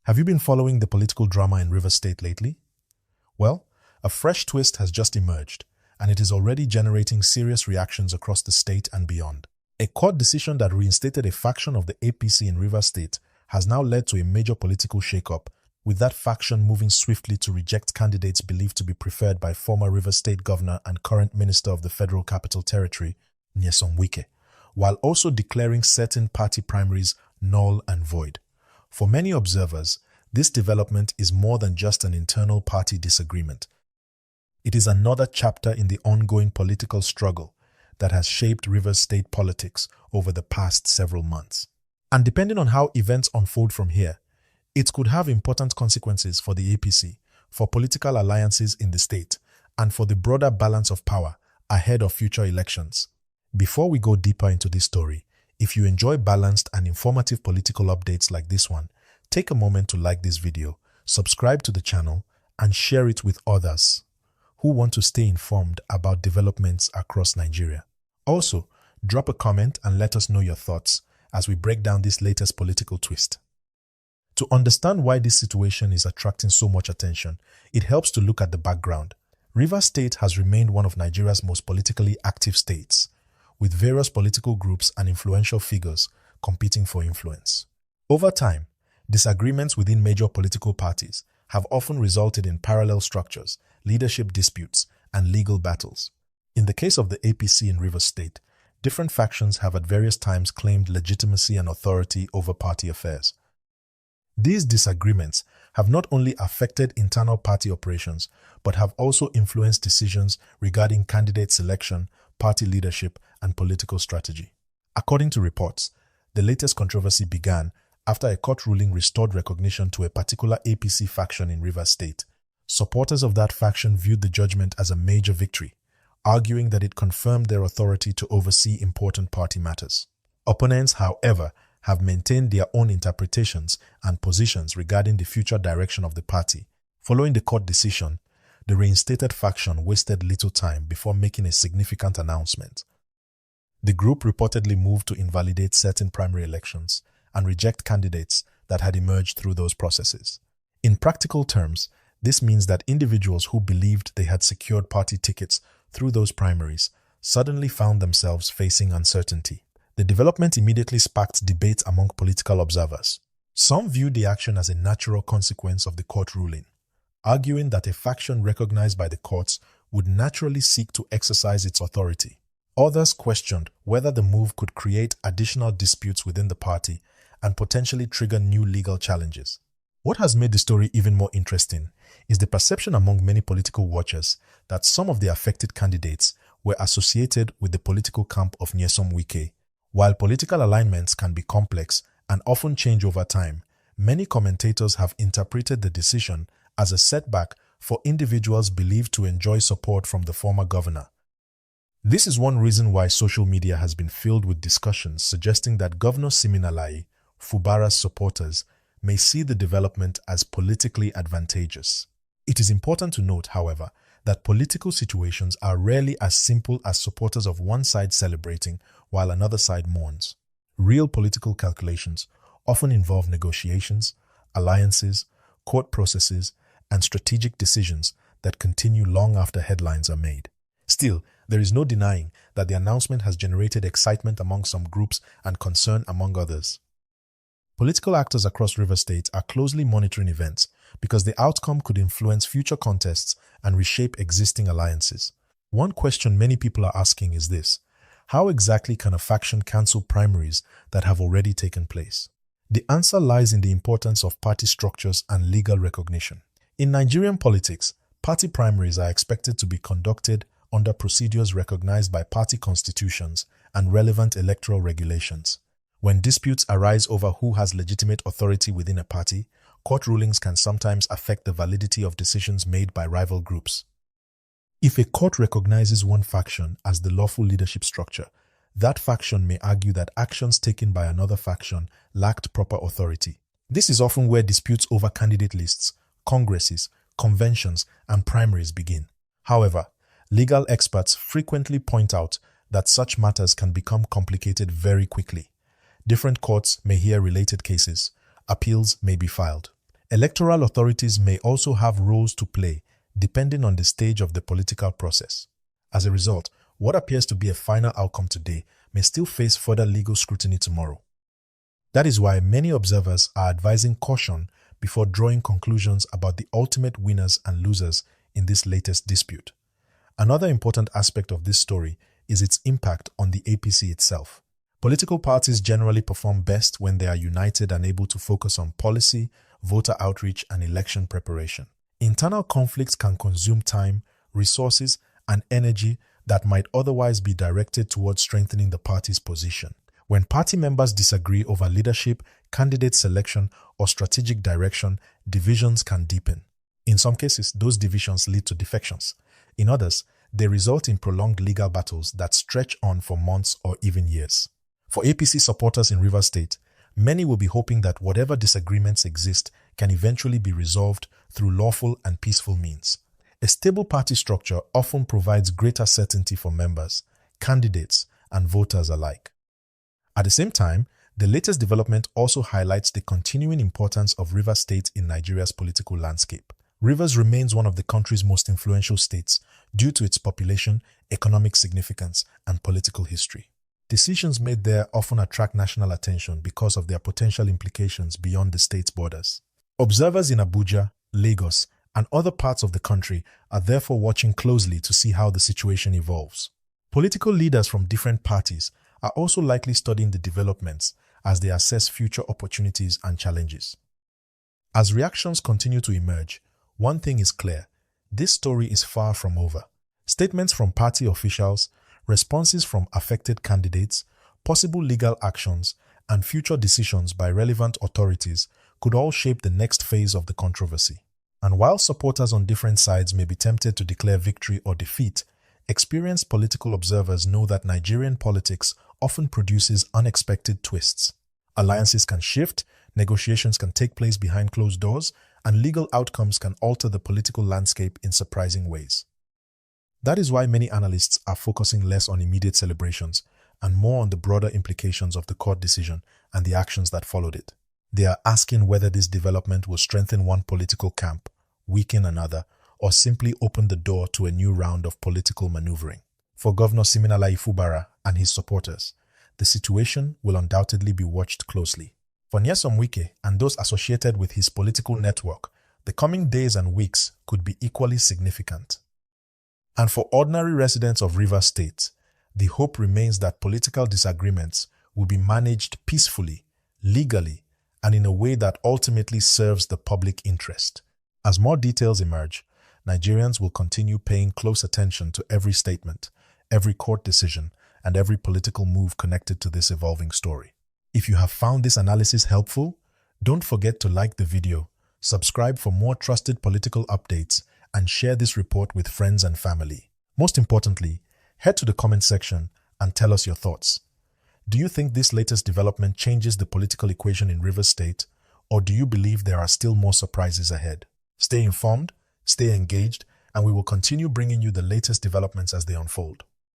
Have you been following the political drama in Rivers State lately? Well, a fresh twist has just emerged, and it is already generating serious reactions across the state and beyond. A court decision that reinstated a faction of the APC in Rivers State has now led to a major political shakeup, with that faction moving swiftly to reject candidates believed to be preferred by former Rivers State Governor and current Minister of the Federal Capital Territory, Nyesom Wike, while also declaring certain party primaries null and void. For many observers, this development is more than just an internal party disagreement. It is another chapter in the ongoing political struggle that has shaped Rivers State politics over the past several months. And depending on how events unfold from here, it could have important consequences for the APC, for political alliances in the state, and for the broader balance of power ahead of future elections. Before we go deeper into this story, if you enjoy balanced and informative political updates like this one, take a moment to like this video, subscribe to the channel, and share it with others who want to stay informed about developments across Nigeria. Also, drop a comment and let us know your thoughts as we break down this latest political twist. To understand why this situation is attracting so much attention, it helps to look at the background. Rivers State has remained one of Nigeria's most politically active states, with various political groups and influential figures competing for influence. Over time, disagreements within major political parties have often resulted in parallel structures, leadership disputes, and legal battles. In the case of the APC in Rivers State, different factions have at various times claimed legitimacy and authority over party affairs. These disagreements have not only affected internal party operations, but have also influenced decisions regarding candidate selection, party leadership, and political strategy. According to reports, the latest controversy began after a court ruling restored recognition to a particular APC faction in Rivers State. Supporters of that faction viewed the judgment as a major victory, arguing that it confirmed their authority to oversee important party matters. Opponents, however, have maintained their own interpretations and positions regarding the future direction of the party. Following the court decision, the reinstated faction wasted little time before making a significant announcement. The group reportedly moved to invalidate certain primary elections and reject candidates that had emerged through those processes. In practical terms, this means that individuals who believed they had secured party tickets through those primaries suddenly found themselves facing uncertainty. The development immediately sparked debate among political observers. Some viewed the action as a natural consequence of the court ruling, arguing that a faction recognized by the courts would naturally seek to exercise its authority. Others questioned whether the move could create additional disputes within the party and potentially trigger new legal challenges. What has made the story even more interesting is the perception among many political watchers that some of the affected candidates were associated with the political camp of Nyesom Wike. While political alignments can be complex and often change over time, many commentators have interpreted the decision as a setback for individuals believed to enjoy support from the former governor. This is one reason why social media has been filled with discussions suggesting that Governor Siminalayi Fubara's supporters may see the development as politically advantageous. It is important to note, however, that political situations are rarely as simple as supporters of one side celebrating while another side mourns. Real political calculations often involve negotiations, alliances, court processes, and strategic decisions that continue long after headlines are made. Still, there is no denying that the announcement has generated excitement among some groups and concern among others. Political actors across Rivers State are closely monitoring events because the outcome could influence future contests and reshape existing alliances. One question many people are asking is this: how exactly can a faction cancel primaries that have already taken place? The answer lies in the importance of party structures and legal recognition. In Nigerian politics, party primaries are expected to be conducted under procedures recognized by party constitutions and relevant electoral regulations. When disputes arise over who has legitimate authority within a party, court rulings can sometimes affect the validity of decisions made by rival groups. If a court recognizes one faction as the lawful leadership structure, that faction may argue that actions taken by another faction lacked proper authority. This is often where disputes over candidate lists, congresses, conventions, and primaries begin. However, legal experts frequently point out that such matters can become complicated very quickly. Different courts may hear related cases. Appeals may be filed. Electoral authorities may also have roles to play depending on the stage of the political process. As a result, what appears to be a final outcome today may still face further legal scrutiny tomorrow. That is why many observers are advising caution before drawing conclusions about the ultimate winners and losers in this latest dispute. Another important aspect of this story is its impact on the APC itself. Political parties generally perform best when they are united and able to focus on policy, voter outreach, and election preparation. Internal conflicts can consume time, resources, and energy that might otherwise be directed towards strengthening the party's position. When party members disagree over leadership, candidate selection, or strategic direction, divisions can deepen. In some cases, those divisions lead to defections. In others, they result in prolonged legal battles that stretch on for months or even years. For APC supporters in Rivers State, many will be hoping that whatever disagreements exist can eventually be resolved through lawful and peaceful means. A stable party structure often provides greater certainty for members, candidates, and voters alike. At the same time, the latest development also highlights the continuing importance of Rivers State in Nigeria's political landscape. Rivers remains one of the country's most influential states due to its population, economic significance, and political history. Decisions made there often attract national attention because of their potential implications beyond the state's borders. Observers in Abuja, Lagos, and other parts of the country are therefore watching closely to see how the situation evolves. Political leaders from different parties are also likely studying the developments as they assess future opportunities and challenges. As reactions continue to emerge, one thing is clear: this story is far from over. Statements from party officials, responses from affected candidates, possible legal actions, and future decisions by relevant authorities could all shape the next phase of the controversy. And while supporters on different sides may be tempted to declare victory or defeat, experienced political observers know that Nigerian politics often produces unexpected twists. Alliances can shift, negotiations can take place behind closed doors, and legal outcomes can alter the political landscape in surprising ways. That is why many analysts are focusing less on immediate celebrations and more on the broader implications of the court decision and the actions that followed it. They are asking whether this development will strengthen one political camp, weaken another, or simply open the door to a new round of political maneuvering. For Governor Siminalayi Fubara and his supporters, the situation will undoubtedly be watched closely. For Nyesom Wike and those associated with his political network, the coming days and weeks could be equally significant. And for ordinary residents of Rivers State, the hope remains that political disagreements will be managed peacefully, legally, and in a way that ultimately serves the public interest. As more details emerge, Nigerians will continue paying close attention to every statement, every court decision, and every political move connected to this evolving story. If you have found this analysis helpful, don't forget to like the video, subscribe for more trusted political updates, and share this report with friends and family. Most importantly, head to the comment section and tell us your thoughts. Do you think this latest development changes the political equation in Rivers State, or do you believe there are still more surprises ahead? Stay informed, stay engaged, and we will continue bringing you the latest developments as they unfold.